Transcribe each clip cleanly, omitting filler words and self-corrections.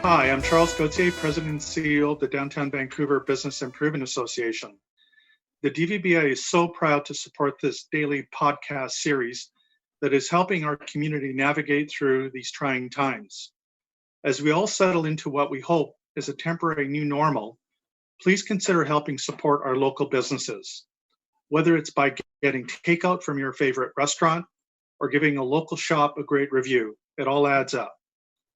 Hi, I'm Charles Gauthier, President and CEO of the Downtown Vancouver Business Improvement Association. The DVBA is so proud to support this daily podcast series that is helping our community navigate through these trying times. As we all settle into what we hope is a temporary new normal, please consider helping support our local businesses. Whether it's by getting takeout from your favorite restaurant or giving a local shop a great review, it all adds up.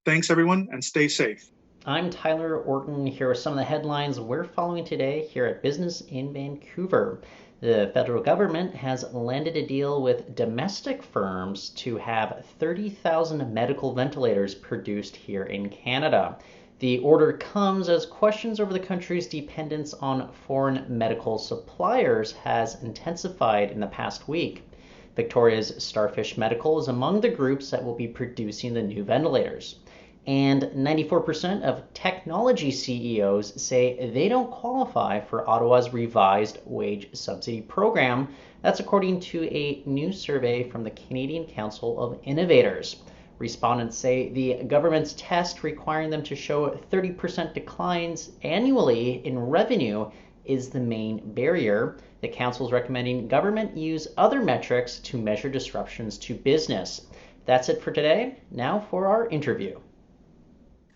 Thanks, everyone, and stay safe. I'm Tyler Orton. Here are some of the headlines we're following today here at Business in Vancouver. The federal government has landed a deal with domestic firms to have 30,000 medical ventilators produced here in Canada. The order comes as questions over the country's dependence on foreign medical suppliers has intensified in the past week. Victoria's Starfish Medical is among the groups that will be producing the new ventilators. And 94% of technology CEOs say they don't qualify for Ottawa's revised wage subsidy program. That's according to a new survey from the Canadian Council of Innovators. Respondents say the government's test requiring them to show 30% declines annually in revenue is the main barrier. The council is recommending government use other metrics to measure disruptions to business. That's it for today. Now for our interview.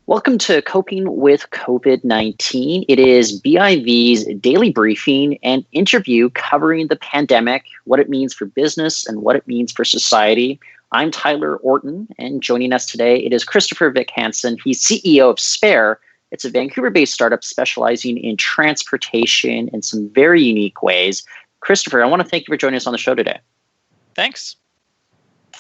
Welcome to Coping with COVID-19. It is BIV's daily briefing and interview covering the pandemic, what it means for business and what it means for society. I'm Tyler Orton, and joining us today, it is Kristoffer Vik Hansen. He's CEO of Spare. It's a Vancouver-based startup specializing in transportation in some very unique ways. Kristoffer, I want to thank you for joining us on the show today. Thanks.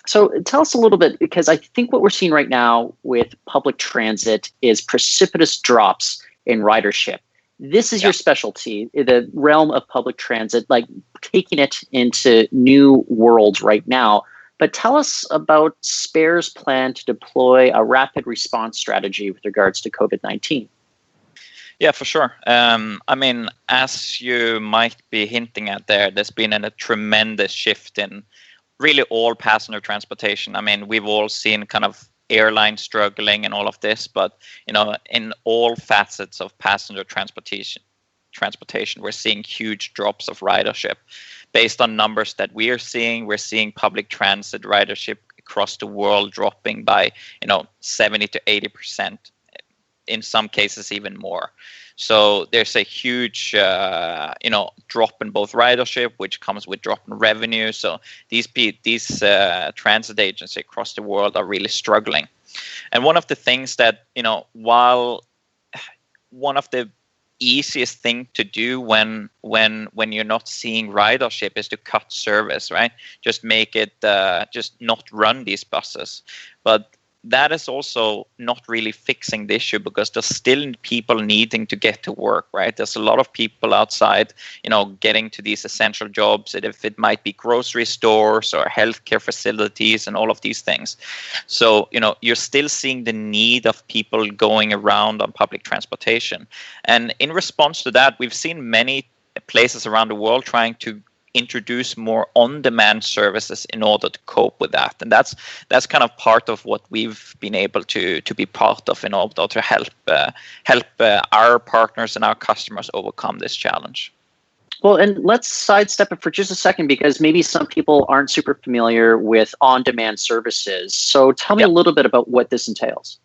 So tell us a little bit, because I think what we're seeing right now with public transit is precipitous drops in ridership. This is your specialty, the realm of public transit, like taking it into new worlds right now. But tell us about Spare's plan to deploy a rapid response strategy with regards to COVID-19. Yeah, for sure. As you might be hinting at there's been a tremendous shift in really all passenger transportation. We've all seen kind of airlines struggling and all of this, but in all facets of passenger transportation, we're seeing huge drops of ridership. Based on numbers that we're seeing public transit ridership across the world dropping by 70 to 80%, in some cases even more. So there's a huge drop in both ridership, which comes with drop in revenue. So these transit agencies across the world are really struggling. And one of the things that while one of the easiest thing to do when you're not seeing ridership is to cut service, right? Just make it just not run these buses. But that is also not really fixing the issue, because there's still people needing to get to work, right? There's a lot of people outside, getting to these essential jobs, if it might be grocery stores or healthcare facilities and all of these things. So, you're still seeing the need of people going around on public transportation. And in response to that, we've seen many places around the world trying to introduce more on-demand services in order to cope with that, and that's kind of part of what we've been able to be part of in order to help our partners and our customers overcome this challenge. Well, and let's sidestep it for just a second, because maybe some people aren't super familiar with on-demand services. So tell me a little bit about what this entails.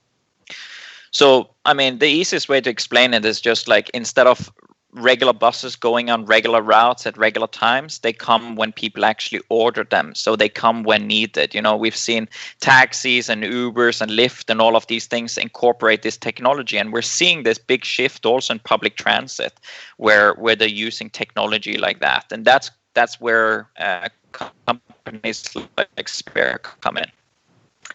So, the easiest way to explain it is just like, instead of regular buses going on regular routes at regular times, they come when people actually order them. So they come when needed. We've seen taxis and Ubers and Lyft and all of these things incorporate this technology. And we're seeing this big shift also in public transit where they're using technology like that. And that's where companies like Spare come in.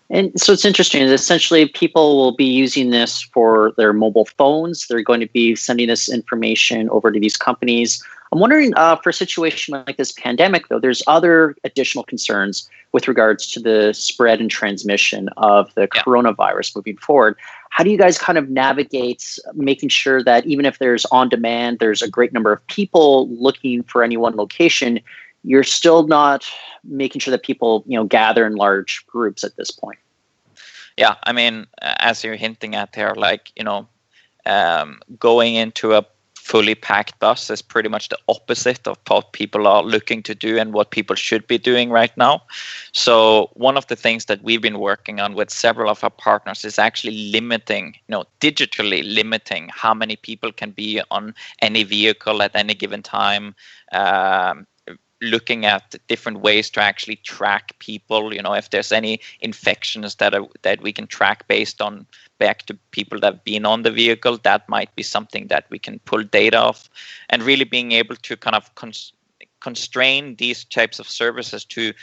And so it's interesting. Essentially, people will be using this for their mobile phones. They're going to be sending this information over to these companies. I'm wondering, for a situation like this pandemic, though, there's other additional concerns with regards to the spread and transmission of the coronavirus moving forward. How do you guys kind of navigate making sure that even if there's on demand, there's a great number of people looking for any one location, you're still not making sure that people, gather in large groups at this point? Yeah, I mean, as you're hinting at here, like, going into a fully packed bus is pretty much the opposite of what people are looking to do and what people should be doing right now. So one of the things that we've been working on with several of our partners is actually limiting, digitally limiting how many people can be on any vehicle at any given time. Looking at different ways to actually track people, if there's any infections that we can track based on back to people that have been on the vehicle, that might be something that we can pull data of, and really being able to kind of constrain these types of services to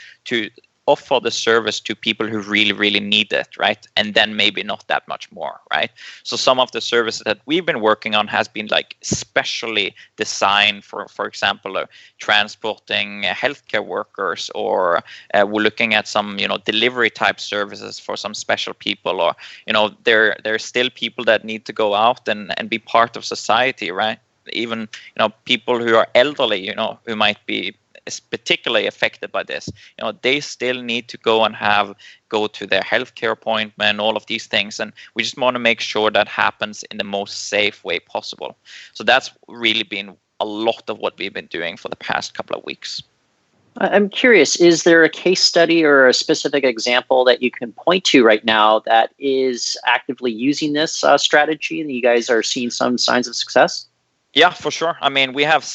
offer the service to people who really, really need it, right? And then maybe not that much more, right? So some of the services that we've been working on has been like specially designed for example, transporting healthcare workers, or we're looking at some, delivery type services for some special people, or, there's still people that need to go out and be part of society, right? Even, people who are elderly, who might be is particularly affected by this, they still need to go to their healthcare appointment, all of these things, and we just want to make sure that happens in the most safe way possible. So that's really been a lot of what we've been doing for the past couple of weeks. I'm curious, is there a case study or a specific example that you can point to right now that is actively using this strategy and you guys are seeing some signs of success? Yeah, for sure. I mean, we have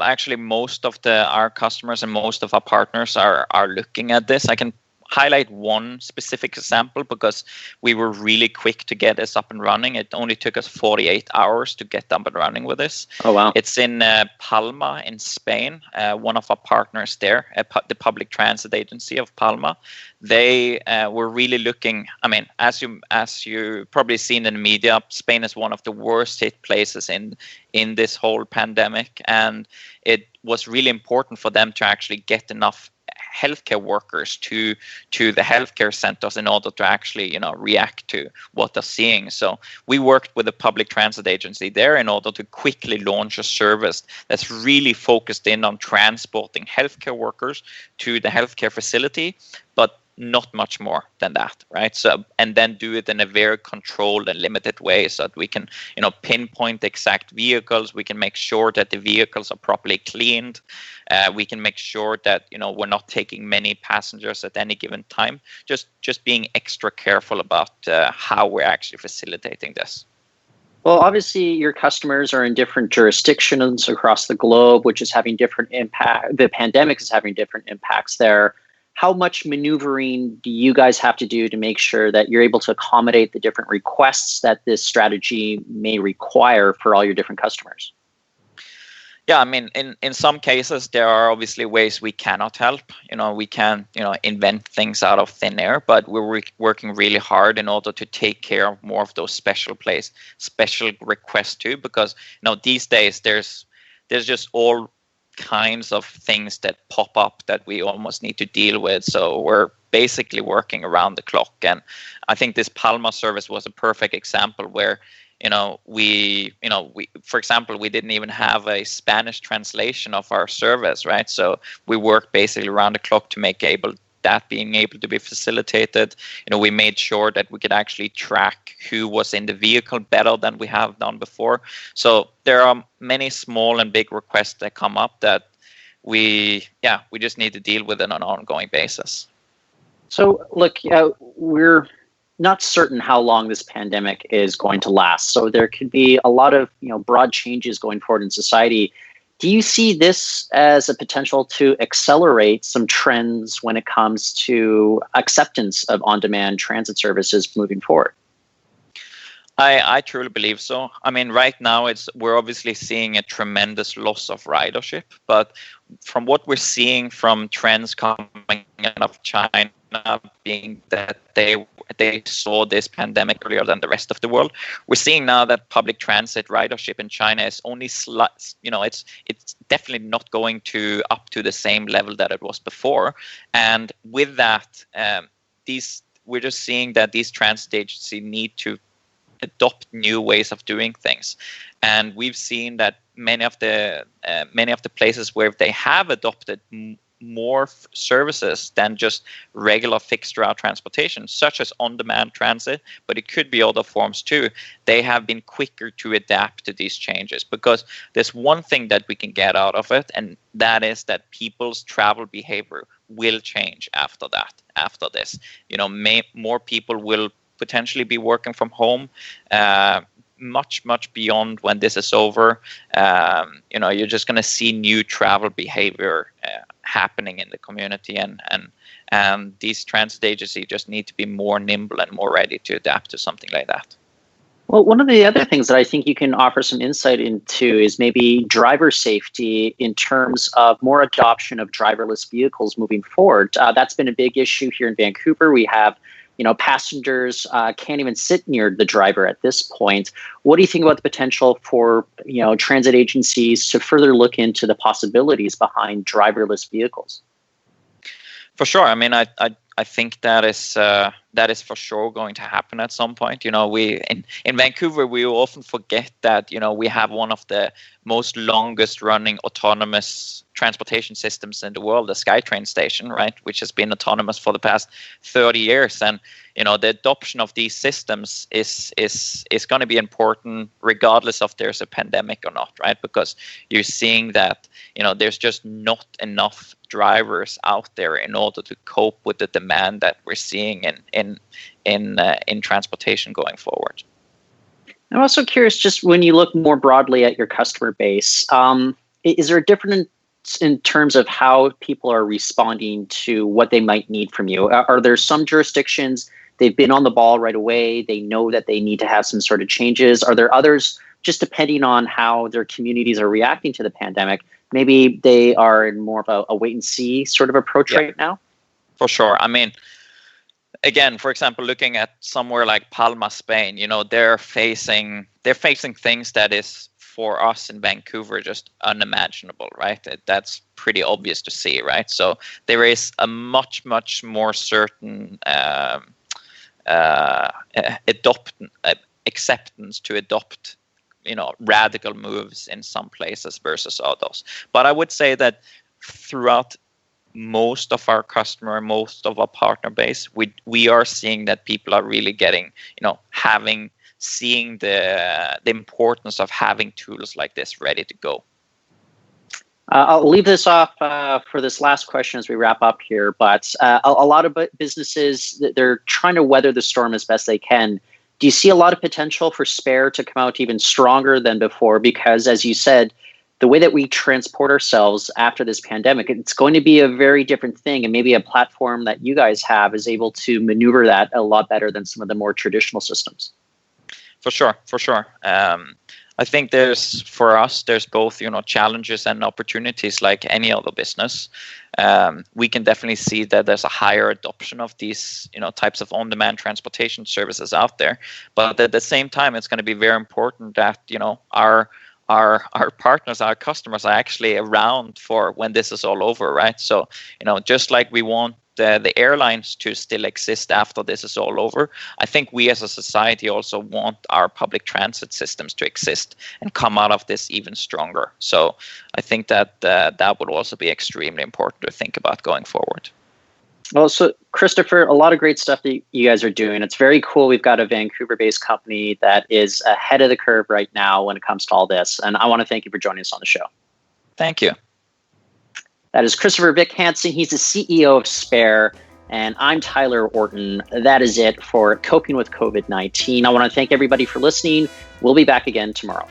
actually most of our customers and most of our partners are looking at this. I can highlight one specific example because we were really quick to get this up and running. It only took us 48 hours to get up and running with this. Oh, wow. It's in Palma in Spain. One of our partners there, the public transit agency of Palma, they were really looking. I mean, as you probably seen in the media, Spain is one of the worst hit places in this whole pandemic, and it was really important for them to actually get enough healthcare workers to the healthcare centers in order to actually react to what they're seeing. So we worked with a public transit agency there in order to quickly launch a service that's really focused in on transporting healthcare workers to the healthcare facility, but not much more than that, right? So, and then do it in a very controlled and limited way so that we can, pinpoint the exact vehicles. We can make sure that the vehicles are properly cleaned. We can make sure that, we're not taking many passengers at any given time. Just being extra careful about how we're actually facilitating this. Well, obviously, your customers are in different jurisdictions across the globe, which is having different impact. The pandemic is having different impacts there. How much maneuvering do you guys have to do to make sure that you're able to accommodate the different requests that this strategy may require for all your different customers? Yeah, I mean, in some cases, there are obviously ways we cannot help. We can, invent things out of thin air, but we're working really hard in order to take care of more of those special requests too, because, these days there's just all kinds of things that pop up that we almost need to deal with. So we're basically working around the clock. And I think this Palma service was a perfect example where, we for example, we didn't even have a Spanish translation of our service, right? So we worked basically around the clock to make being able to be facilitated. We made sure that we could actually track who was in the vehicle better than we have done before. So there are many small and big requests that come up that we just need to deal with on an ongoing basis. So look, we're not certain how long this pandemic is going to last. So there could be a lot of broad changes going forward in society. Do you see this as a potential to accelerate some trends when it comes to acceptance of on-demand transit services moving forward? I truly believe so. I mean, right now we're obviously seeing a tremendous loss of ridership, but from what we're seeing from trends coming out of China, being that they saw this pandemic earlier than the rest of the world, we're seeing now that public transit ridership in China is only it's definitely not going up to the same level that it was before, and with that, we're just seeing that these transit agencies need to adopt new ways of doing things, and we've seen that many of the places where they have adopted more services than just regular fixed route transportation, such as on-demand transit, but it could be other forms too. They have been quicker to adapt to these changes, because there's one thing that we can get out of it, and that is that people's travel behavior will change after this. More people will potentially be working from home much beyond when this is over. You're just going to see new travel behavior happening in the community, and these transit agencies just need to be more nimble and more ready to adapt to something like that. Well, one of the other things that I think you can offer some insight into is maybe driver safety in terms of more adoption of driverless vehicles moving forward. That's been a big issue here in Vancouver. We have passengers can't even sit near the driver at this point. What do you think about the potential for, transit agencies to further look into the possibilities behind driverless vehicles? For sure. I mean, I think that is for sure going to happen at some point. We in Vancouver, we often forget that we have one of the most longest running autonomous transportation systems in the world, the SkyTrain station, right, which has been autonomous for the past 30 years. And the adoption of these systems is going to be important regardless of there's a pandemic or not, right? Because you're seeing that there's just not enough drivers out there in order to cope with the demand that we're seeing in transportation going forward. I'm also curious, just when you look more broadly at your customer base, is there a difference in terms of how people are responding to what they might need from you? Are there some jurisdictions they've been on the ball right away, they know that they need to have some sort of changes? Are there others, just depending on how their communities are reacting to the pandemic, maybe they are in more of a wait and see sort of approach right now? For sure. I mean, again, for example, looking at somewhere like Palma, Spain, they're facing things that is for us in Vancouver just unimaginable, right? That's pretty obvious to see, right? So there is a much more certain acceptance to adopt radical moves in some places versus others. But I would say that throughout most of our most of our partner base, we are seeing that people are really getting, seeing the importance of having tools like this ready to go. I'll leave this off for this last question as we wrap up here, but a lot of businesses, they're trying to weather the storm as best they can. Do you see a lot of potential for Spare to come out even stronger than before? Because as you said, the way that we transport ourselves after this pandemic, it's going to be a very different thing. And maybe a platform that you guys have is able to maneuver that a lot better than some of the more traditional systems. For sure. I think there's both, challenges and opportunities like any other business. We can definitely see that there's a higher adoption of these, types of on-demand transportation services out there. But at the same time, it's going to be very important that, our partners, our customers are actually around for when this is all over, right? So, just like we want the airlines to still exist after this is all over, I think we as a society also want our public transit systems to exist and come out of this even stronger. So I think that that would also be extremely important to think about going forward. Well, so Kristoffer, a lot of great stuff that you guys are doing. It's very cool. We've got a Vancouver-based company that is ahead of the curve right now when it comes to all this. And I want to thank you for joining us on the show. Thank you. That is Kristoffer Vik Hansen. He's the CEO of Spare. And I'm Tyler Orton. That is it for Coping with COVID-19. I want to thank everybody for listening. We'll be back again tomorrow.